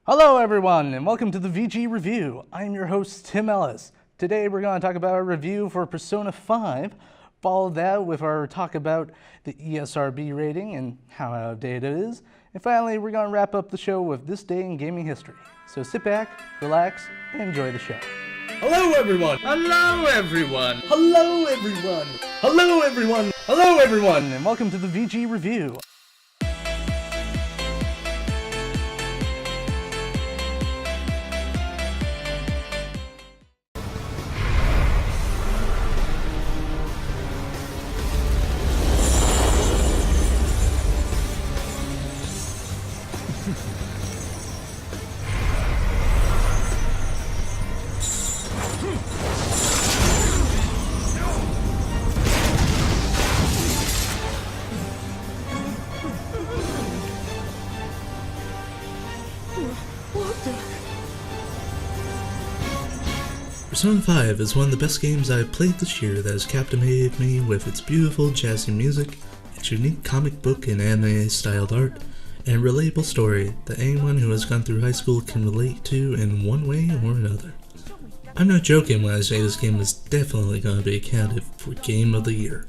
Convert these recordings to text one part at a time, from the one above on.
Hello everyone, and welcome to the VG Review. I'm your host, Tim Ellis. Today we're going to talk about our review for Persona 5, follow that with our talk about the ESRB rating and how outdated it is, and finally we're going to wrap up the show with this day in gaming history. So sit back, relax, and enjoy the show. Hello everyone! Hello everyone! Hello everyone! Hello everyone! Hello everyone! And welcome to the VG Review. Persona 5 is one of the best games I've played this year that has captivated me with its beautiful jazzy music, its unique comic book and anime-styled art, and relatable story that anyone who has gone through high school can relate to in one way or another. I'm not joking when I say this game is definitely going to be a candidate for Game of the Year.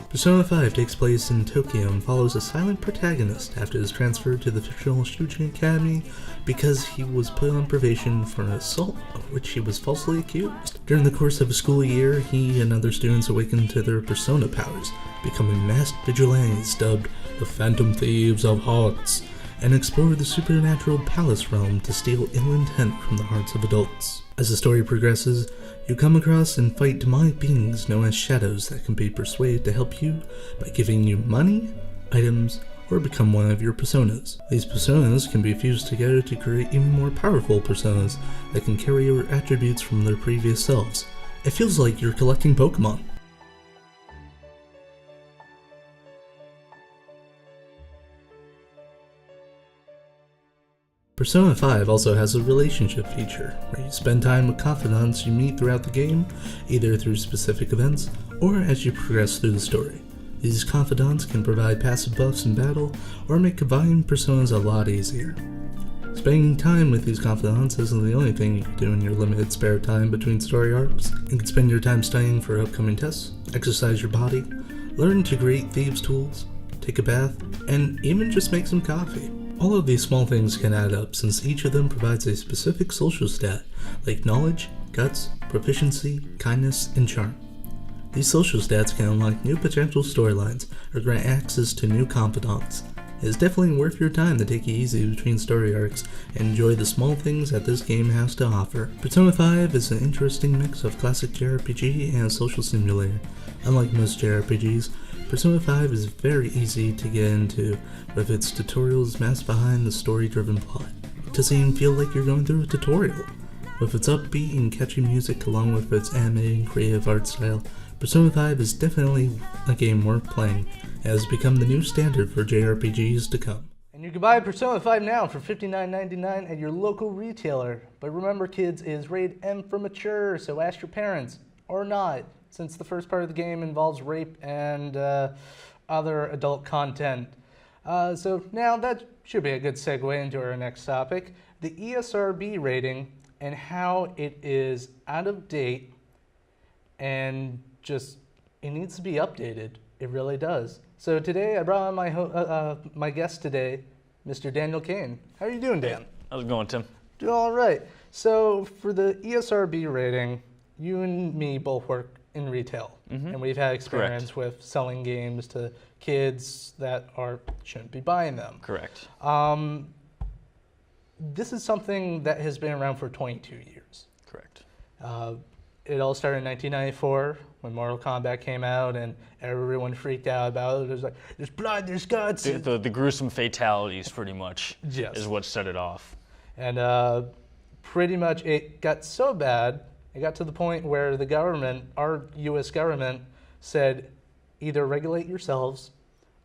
Persona 5 takes place in Tokyo and follows a silent protagonist after his transfer to the fictional Shujin Academy because he was put on probation for an assault of which he was falsely accused. During the course of a school year, he and other students awaken to their persona powers, becoming masked vigilantes dubbed the Phantom Thieves of Hearts, and explore the supernatural palace realm to steal ill intent from the hearts of adults. As the story progresses, you come across and fight demonic beings known as shadows that can be persuaded to help you by giving you money, items, or become one of your personas. These personas can be fused together to create even more powerful personas that can carry over attributes from their previous selves. It feels like you're collecting Pokemon. Persona 5 also has a relationship feature, where you spend time with confidants you meet throughout the game, either through specific events or as you progress through the story. These confidants can provide passive buffs in battle or make combining personas a lot easier. Spending time with these confidants isn't the only thing you can do in your limited spare time between story arcs. You can spend your time studying for upcoming tests, exercise your body, learn to create thieves' tools, take a bath, and even just make some coffee. All of these small things can add up since each of them provides a specific social stat, like knowledge, guts, proficiency, kindness, and charm. These social stats can unlock new potential storylines or grant access to new confidants. It is definitely worth your time to take it easy between story arcs and enjoy the small things that this game has to offer. Persona 5 is an interesting mix of classic JRPG and a social simulator. Unlike most JRPGs, Persona 5 is very easy to get into, with its tutorials masked behind the story-driven plot. It doesn't even feel like you're going through a tutorial. With its upbeat and catchy music along with its animated and creative art style, Persona 5 is definitely a game worth playing. It has become the new standard for JRPGs to come. And you can buy Persona 5 now for $59.99 at your local retailer. But remember kids, it is rated M for mature, so ask your parents, or not, since the first part of the game involves rape and other adult content. So now that should be a good segue into our next topic, the ESRB rating and how it is out of date and just, it needs to be updated. It really does. So today I brought on my guest today, Mr. Daniel Kane. How are you doing, Dan? How's it going, Tim? Doing all right. So for the ESRB rating, you and me both work in retail, and we've had experience with selling games to kids that shouldn't be buying them. Correct. This is something that has been around for 22 years. Correct. It all started in 1994 when Mortal Kombat came out, and everyone freaked out about it. It was like, there's blood, there's guts. The gruesome fatalities, pretty much, is what set it off. And pretty much it got so bad, it got to the point where the government, our U.S. government, said either regulate yourselves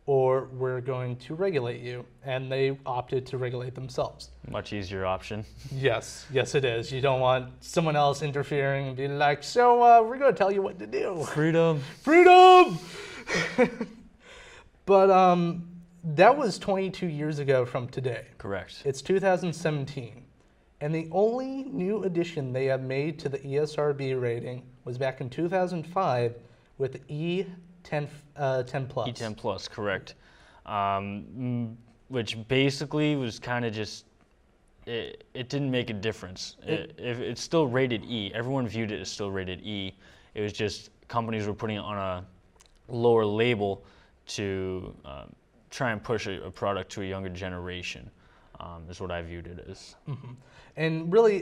or we're going to regulate you. And they opted to regulate themselves. Much easier option. Yes, it is. You don't want someone else interfering and being like, so we're going to tell you what to do. Freedom. Freedom! But that was 22 years ago from today. Correct. It's 2017. And the only new addition they have made to the ESRB rating was back in 2005 with E10 Plus. E10 Plus, correct. Which basically was kind of just, it didn't make a difference. It's still rated E. Everyone viewed it as still rated E. It was just companies were putting it on a lower label to try and push a product to a younger generation, is what I viewed it as. Mm-hmm. And really,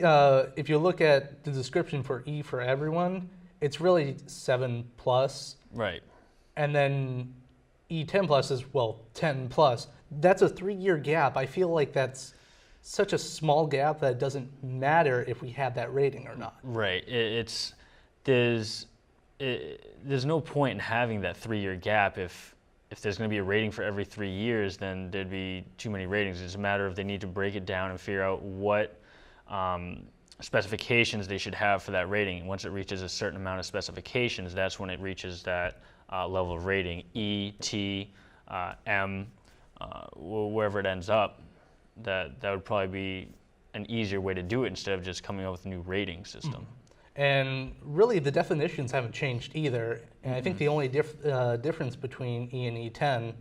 if you look at the description for E for everyone, it's really 7 plus. Right. And then E10 plus is, 10 plus. That's a 3-year gap. I feel like that's such a small gap that it doesn't matter if we have that rating or not. Right. There's no point in having that 3-year gap. If there's going to be a rating for every 3 years, then there'd be too many ratings. It's a matter of they need to break it down and figure out what specifications they should have for that rating. And once it reaches a certain amount of specifications, that's when it reaches that level of rating, E, T, M, wherever it ends up. That would probably be an easier way to do it instead of just coming up with a new rating system. Mm-hmm. And really, the definitions haven't changed either. And I think the only difference between E and E10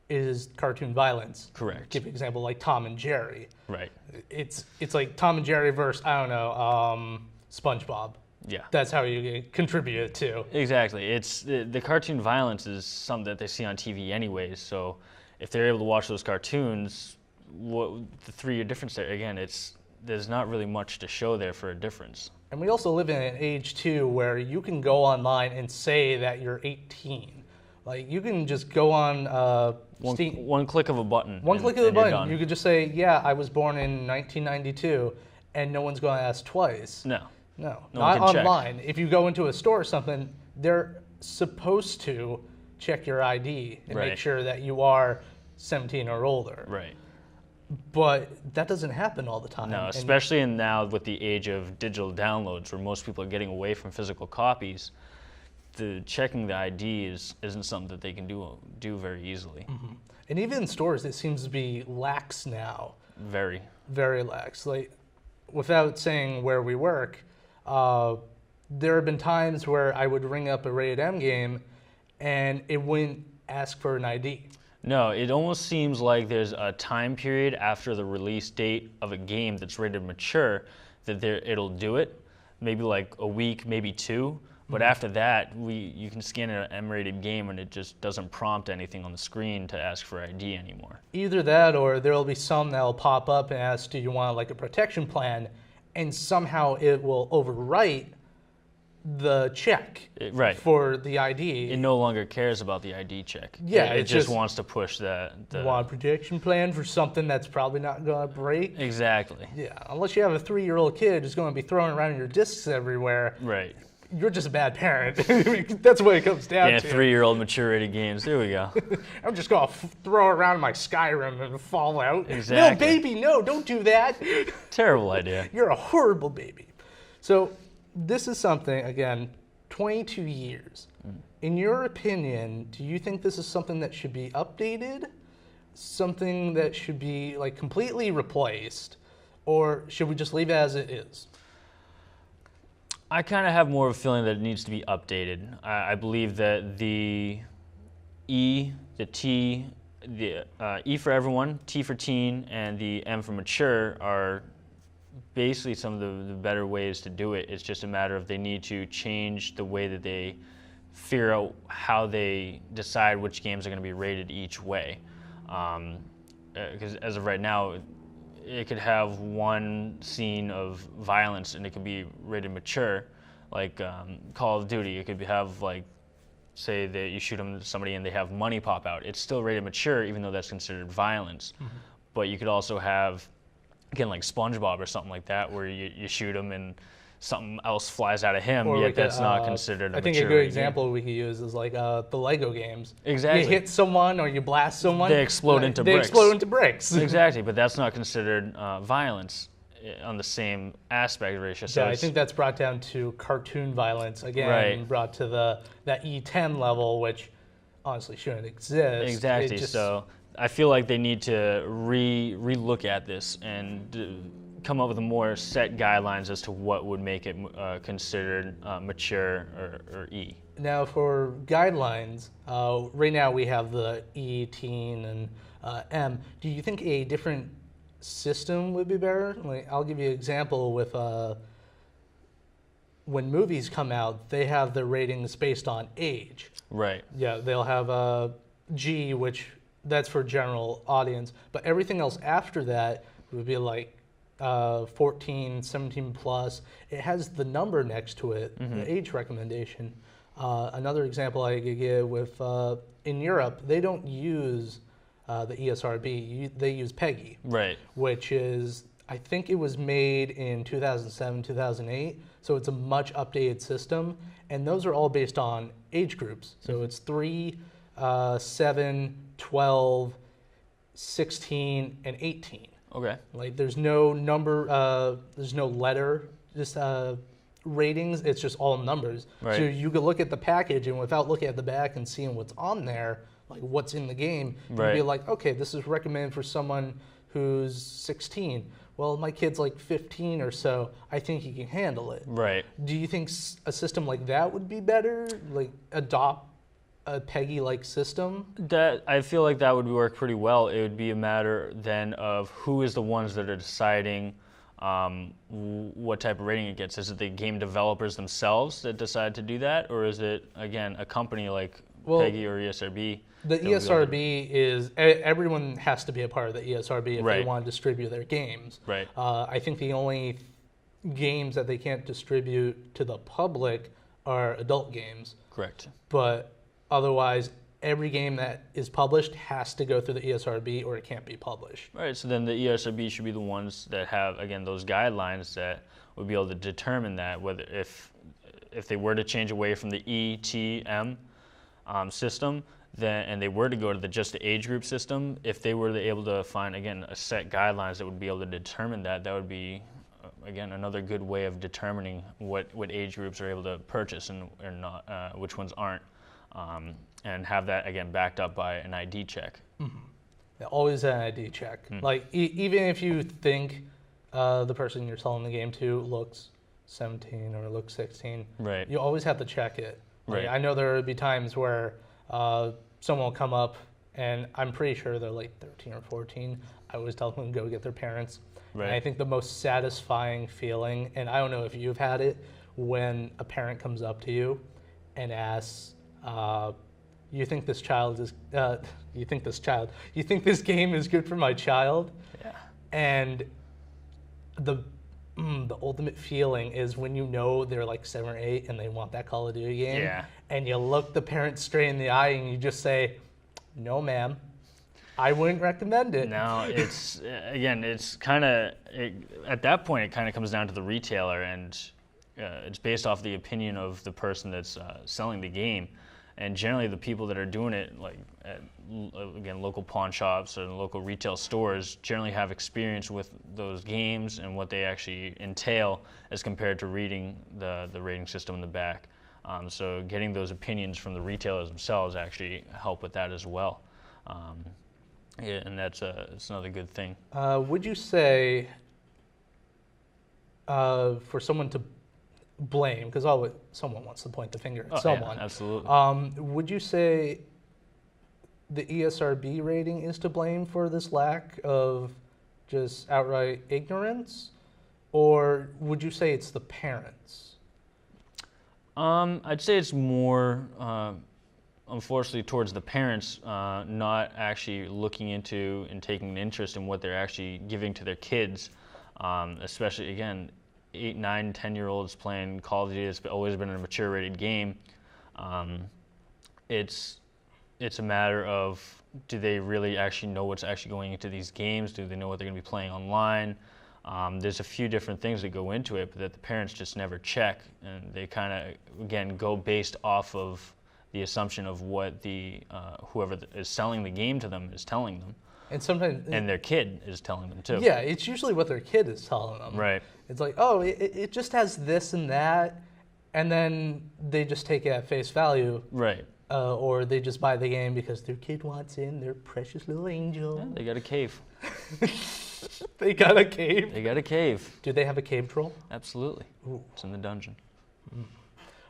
is cartoon violence. Correct. Give an example like Tom and Jerry. Right. It's like Tom and Jerry versus, I don't know, SpongeBob. Yeah. That's how you contribute it to. Exactly. It's the cartoon violence is something that they see on TV anyways. So if they're able to watch those cartoons, what the 3-year difference there? Again, there's not really much to show there for a difference. And we also live in an age too where you can go online and say that you're 18. Like you can just go on one click of a button. One click of a button. You could just say, "Yeah, I was born in 1992," and no one's going to ask twice. No, not one can online. check. If you go into a store or something, they're supposed to check your ID and make sure that you are 17 or older. Right. But that doesn't happen all the time. No, especially now with the age of digital downloads, where most people are getting away from physical copies. Checking the ID isn't something that they can do very easily. Mm-hmm. And even in stores, it seems to be lax now. Very lax. Like, without saying where we work, there have been times where I would ring up a rated M game, and it wouldn't ask for an ID. No, it almost seems like there's a time period after the release date of a game that's rated mature that it'll do it. Maybe like a week, maybe 2. But after that, you can scan an M-rated game and it just doesn't prompt anything on the screen to ask for ID anymore. Either that, or there'll be some that'll pop up and ask, do you want like a protection plan? And somehow it will overwrite the check for the ID. It no longer cares about the ID check. Yeah, it just wants to push the want a protection plan for something that's probably not going to break. Exactly. Yeah, unless you have a 3-year-old kid who's going to be throwing around your discs everywhere. Right. You're just a bad parent. That's what it comes down to. Yeah, 3-year-old mature-rated games. There we go. I'm just going to throw around my Skyrim and fall out. Exactly. No, baby, no, don't do that. Terrible idea. You're a horrible baby. So this is something, again, 22 years. In your opinion, do you think this is something that should be updated? Something that should be like completely replaced? Or should we just leave it as it is? I kind of have more of a feeling that it needs to be updated. I believe that the E, the T, the E for everyone, T for teen, and the M for mature are basically some of the better ways to do it. It's just a matter of they need to change the way that they figure out how they decide which games are going to be rated each way. Because as of right now, it could have one scene of violence and it could be rated mature, like Call of Duty. It could have like, say that you shoot somebody and they have money pop out. It's still rated mature even though that's considered violence. Mm-hmm. But you could also have, again, like SpongeBob or something like that, where you shoot them and something else flies out of him, Or yet that's not considered a I think mature a good rated example we could use is like the Lego games. Exactly. You hit someone or you blast someone. They explode into they bricks. explode into bricks. Exactly, but that's not considered violence on the same aspect ratio. So Yeah, I think that's brought down to cartoon violence again, Right. brought to that E10 level, which honestly shouldn't exist. exactly. So I feel like they need to re-look at this and come up with more set guidelines as to what would make it considered mature or E. Now for guidelines, right now we have the E, teen, and M. Do you think a different system would be better? Like, I'll give you an example with when movies come out, they have the ratings based on age. Right. Yeah, they'll have a G, which that's for general audience, but everything else after that would be like 14, 17 plus. It has the number next to it, the age recommendation. Another example I could give with in Europe, they don't use the ESRB. They use PEGI, Right. which is, I think it was made in 2007, 2008. So it's a much updated system, and those are all based on age groups. So it's 3, 7, 12, 16, and 18. Okay. Like there's no number, there's no letter, just ratings. It's just all numbers. Right. So you could look at the package and without looking at the back and seeing what's on there, like what's in the game, Right. you'd be like, okay, this is recommended for someone who's 16. Well, my kid's like 15 or so. I think he can handle it. Right. Do you think a system like that would be better? Like adopt a PEGI-like system? That I feel like that would work pretty well. It would be a matter then of who is the ones that are deciding what type of rating it gets. Is it the game developers themselves that decide to do that, or is it again a company like PEGI or ESRB? The ESRB is everyone has to be a part of the ESRB if Right. they want to distribute their games. Right. I think the only games that they can't distribute to the public are adult games, Correct. but otherwise every game that is published has to go through the ESRB or it can't be published. Right. So then the ESRB should be the ones that have again those guidelines that would be able to determine that whether if they were to change away from the ETM system. And they were to go to just the age group system, if they were able to find, again, a set guidelines that would be able to determine that would be, again, another good way of determining what age groups are able to purchase and not, which ones aren't, and have that, again, backed up by an ID check. Mm-hmm. Yeah, always an ID check. Like, even if you think the person you're selling the game to looks 17 or looks 16, Right. you always have to check it. Like, Right. I know there would be times where someone will come up and I'm pretty sure they're like 13 or 14. I always tell them to go get their parents. Right. And I think the most satisfying feeling, and I don't know if you've had it, when a parent comes up to you and asks, you think this game is good for my child? Yeah. And the ultimate feeling is when you know they're like 7 or 8 and they want that Call of Duty game, Yeah. and you look the parent straight in the eye and you just say, "No, ma'am, I wouldn't recommend it." Now it's again, it's kind of at that point it kind of comes down to the retailer, and it's based off the opinion of the person that's selling the game. And generally, the people that are doing it, like at, again, local pawn shops or local retail stores, generally have experience with those games and what they actually entail as compared to reading the rating system in the back. So getting those opinions from the retailers themselves actually help with that as well. Yeah, and it's another good thing. Would you say for someone to blame, because always someone wants to point the finger at someone. Yeah, absolutely. Would you say the ESRB rating is to blame for this lack of just outright ignorance, or would you say it's the parents? I'd say it's more, unfortunately, towards the parents not actually looking into and taking an interest in what they're actually giving to their kids, especially, again, 8, 9, 10-year-olds playing Call of Duty. It's always been a mature rated game. It's a matter of, do they really actually know what's actually going into these games? Do they know what they're going to be playing online? There's a few different things that go into it, but that the parents just never check, and they kind of, again, go based off of the assumption of what the whoever is selling the game to them is telling them. And sometimes... And their kid is telling them, too. Yeah, it's usually what their kid is telling them. Right. It's like, oh, it just has this and that, and then they just take it at face value. Right. Or they just buy the game because their kid wants in, their precious little angel. Yeah, they got a cave. They got a cave? They got a cave. Do they have a cave troll? Absolutely. Ooh. It's in the dungeon.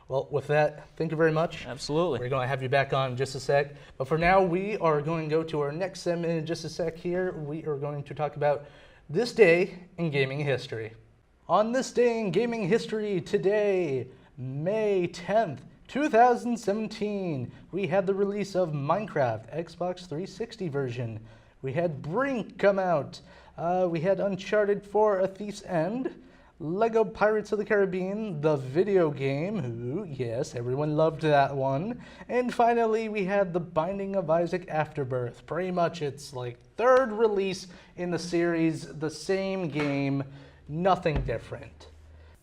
Well, with that, thank you very much. Absolutely. We're going to have you back on in just a sec. But for now, we are going to go to our next segment in just a sec here. We are going to talk about this day in gaming history. On this day in gaming history today, May 10th, 2017, we had the release of Minecraft, Xbox 360 version. We had Brink come out. We had Uncharted 4: A Thief's End. Lego Pirates of the Caribbean, the video game, ooh, yes, everyone loved that one. And finally, we had The Binding of Isaac Afterbirth. Pretty much it's like third release in the series, the same game, nothing different.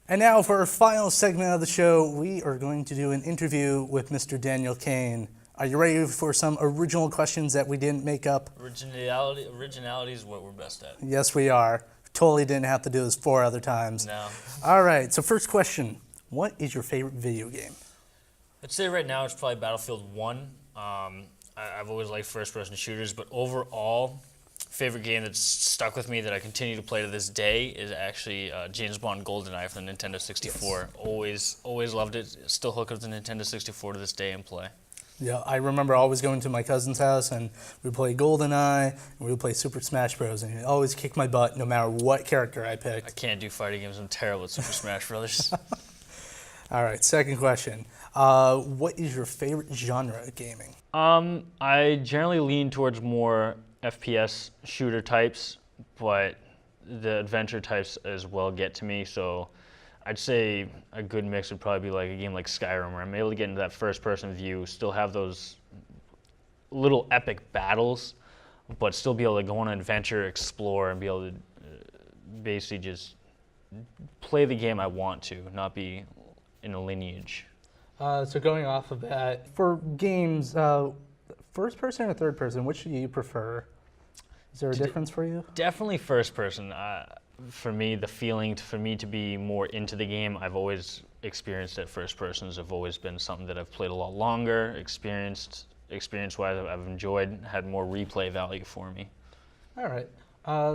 And now for our final segment of the show, we are going to do an interview with Mr. Daniel Kane. Are you ready for some original questions that we didn't make up? Originality is what we're best at. Yes, we are. Totally didn't have to do this 4 other times. No. All right, so first question. What is your favorite video game? I'd say right now it's probably Battlefield 1. I've always liked first-person shooters, but overall, favorite game that's stuck with me that I continue to play to this day is actually James Bond GoldenEye for the Nintendo 64. Yes. Always loved it. Still hook up the Nintendo 64 to this day and play. Yeah, I remember always going to my cousin's house and we would play GoldenEye and we would play Super Smash Bros. And he'd always kick my butt no matter what character I picked. I can't do fighting games. I'm terrible at Super Smash Brothers. All right, second question. What is your favorite genre of gaming? I generally lean towards more FPS shooter types, but the adventure types as well get to me. So I'd say a good mix would probably be like a game like Skyrim, where I'm able to get into that first-person view, still have those little epic battles, but still be able to go on an adventure, explore, and be able to basically just play the game I want to, not be in a lineage. So going off of that, for games, first person or third person, which do you prefer? Is there a difference for you? Definitely first person. For me, the feeling for me to be more into the game, I've always experienced that first persons have always been something that I've played a lot longer, experience-wise I've enjoyed, had more replay value for me. All right.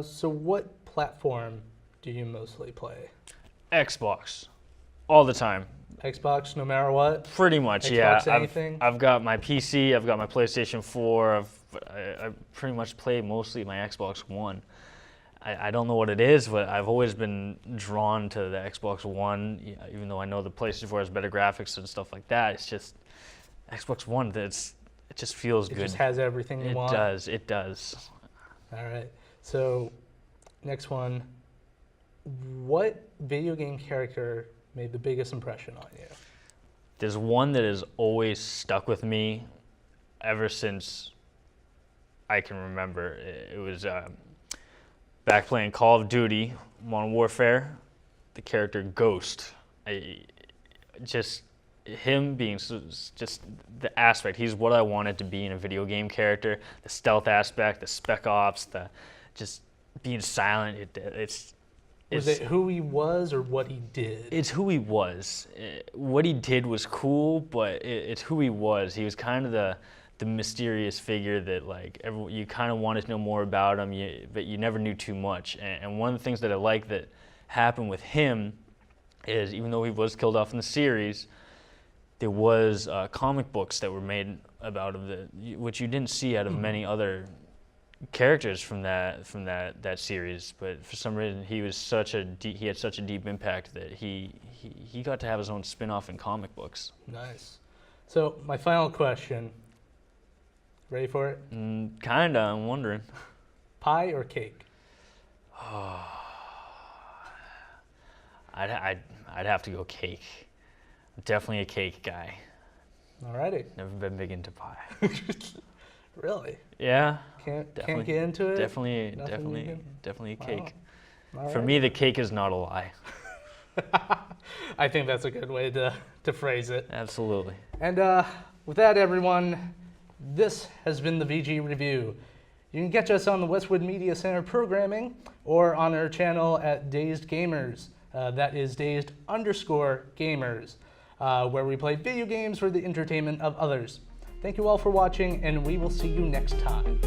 So what platform do you mostly play? Xbox, all the time. Xbox, no matter what? Pretty much, Xbox, yeah. anything? I've got my PC, I've got my PlayStation 4, I pretty much play mostly my Xbox One. I don't know what it is, but I've always been drawn to the Xbox One, even though I know the PlayStation 4 has better graphics and stuff like that. It's just Xbox One. It just feels good. It just has everything you want. It does. All right. So, next one. What video game character made the biggest impression on you? There's one that has always stuck with me ever since I can remember. It was back playing Call of Duty, Modern Warfare, the character Ghost. Just him being just the aspect. He's what I wanted to be in a video game character. The stealth aspect, the spec ops, the just being silent. Was it who he was or what he did? It's who he was. What he did was cool, but it's who he was. He was kind of the mysterious figure that you kind of wanted to know more about him, but you never knew too much. And one of the things that I like that happened with him is, even though he was killed off in the series, there was comic books that were made about him, which you didn't see out of many other characters from that series. But for some reason, he had such a deep impact that he got to have his own spin-off in comic books. Nice. So my final question. Ready for it? Kinda. I'm wondering. Pie or cake? I'd have to go cake. I'm definitely a cake guy. Alrighty. Never been big into pie. Really? Yeah. Can't get into it? Definitely a cake. Wow. For me, the cake is not a lie. I think that's a good way to phrase it. Absolutely. And with that, everyone, this has been the VG Review. You can catch us on the Westwood Media Center programming or on our channel at Dazed Gamers. That is Dazed_Gamers, where we play video games for the entertainment of others. Thank you all for watching, and we will see you next time.